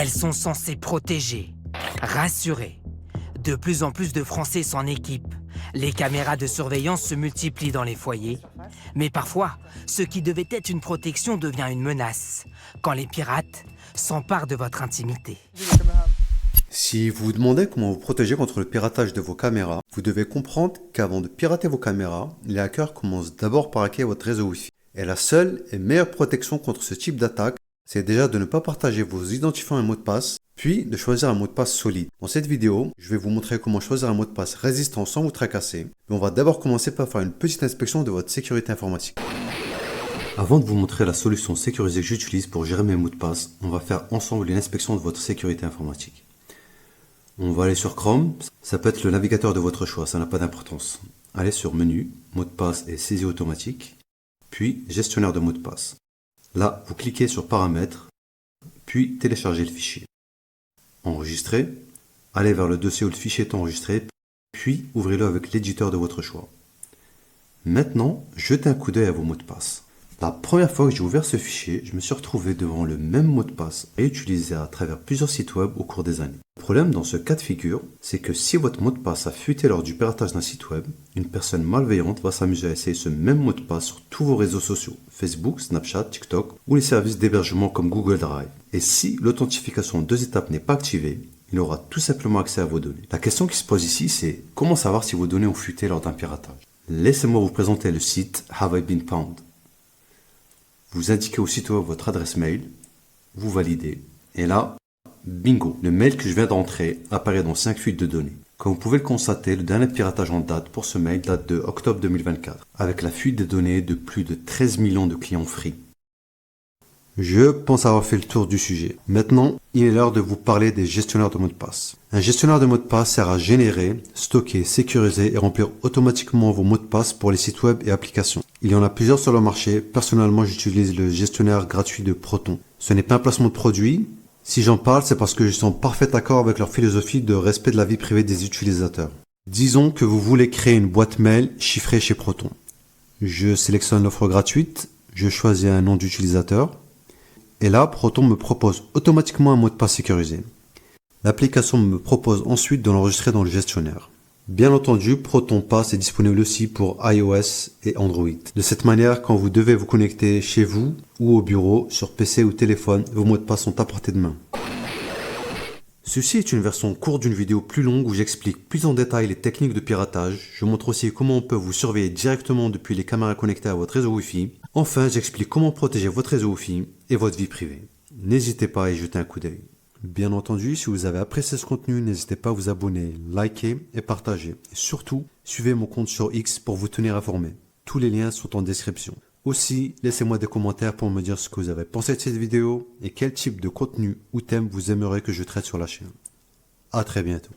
Elles sont censées protéger, rassurer. De plus en plus de Français s'en équipent. Les caméras de surveillance se multiplient dans les foyers. Mais parfois, ce qui devait être une protection devient une menace, quand les pirates s'emparent de votre intimité. Si vous vous demandez comment vous protéger contre le piratage de vos caméras, vous devez comprendre qu'avant de pirater vos caméras, les hackers commencent d'abord par hacker votre réseau Wi-Fi. Et la seule et meilleure protection contre ce type d'attaque, c'est déjà de ne pas partager vos identifiants et mots de passe, puis de choisir un mot de passe solide. Dans cette vidéo, je vais vous montrer comment choisir un mot de passe résistant sans vous tracasser. Mais on va d'abord commencer par faire une petite inspection de votre sécurité informatique. Avant de vous montrer la solution sécurisée que j'utilise pour gérer mes mots de passe, on va faire ensemble une inspection de votre sécurité informatique. On va aller sur Chrome, ça peut être le navigateur de votre choix, ça n'a pas d'importance. Allez sur Menu, Mot de passe et saisie automatique, puis Gestionnaire de mots de passe. Là, vous cliquez sur Paramètres, puis Télécharger le fichier. Enregistrer, allez vers le dossier où le fichier est enregistré, puis ouvrez-le avec l'éditeur de votre choix. Maintenant, jetez un coup d'œil à vos mots de passe. La première fois que j'ai ouvert ce fichier, je me suis retrouvé devant le même mot de passe réutilisé à travers plusieurs sites web au cours des années. Le problème dans ce cas de figure, c'est que si votre mot de passe a fuité lors du piratage d'un site web, une personne malveillante va s'amuser à essayer ce même mot de passe sur tous vos réseaux sociaux, Facebook, Snapchat, TikTok ou les services d'hébergement comme Google Drive. Et si l'authentification en 2 étapes n'est pas activée, il aura tout simplement accès à vos données. La question qui se pose ici, c'est comment savoir si vos données ont fuité lors d'un piratage? Laissez-moi vous présenter le site Have I Been Pwned. Vous indiquez aussitôt votre adresse mail, vous validez, et là, bingo, le mail que je viens d'entrer apparaît dans 5 fuites de données. Comme vous pouvez le constater, le dernier piratage en date pour ce mail date de octobre 2024, avec la fuite des données de plus de 13 millions de clients free. Je pense avoir fait le tour du sujet. Maintenant, il est l'heure de vous parler des gestionnaires de mots de passe. Un gestionnaire de mots de passe sert à générer, stocker, sécuriser et remplir automatiquement vos mots de passe pour les sites web et applications. Il y en a plusieurs sur le marché. Personnellement, j'utilise le gestionnaire gratuit de Proton. Ce n'est pas un placement de produit. Si j'en parle, c'est parce que je suis en parfait accord avec leur philosophie de respect de la vie privée des utilisateurs. Disons que vous voulez créer une boîte mail chiffrée chez Proton. Je sélectionne l'offre gratuite, je choisis un nom d'utilisateur. Et là, Proton me propose automatiquement un mot de passe sécurisé. L'application me propose ensuite de l'enregistrer dans le gestionnaire. Bien entendu, Proton Pass est disponible aussi pour iOS et Android. De cette manière, quand vous devez vous connecter chez vous ou au bureau, sur PC ou téléphone, vos mots de passe sont à portée de main. Ceci est une version courte d'une vidéo plus longue où j'explique plus en détail les techniques de piratage. Je montre aussi comment on peut vous surveiller directement depuis les caméras connectées à votre réseau Wi-Fi. Enfin, j'explique comment protéger votre réseau Wi-Fi et votre vie privée. N'hésitez pas à y jeter un coup d'œil. Bien entendu, si vous avez apprécié ce contenu, n'hésitez pas à vous abonner, liker et partager. Et surtout, suivez mon compte sur X pour vous tenir informé. Tous les liens sont en description. Aussi, laissez-moi des commentaires pour me dire ce que vous avez pensé de cette vidéo et quel type de contenu ou thème vous aimeriez que je traite sur la chaîne. À très bientôt.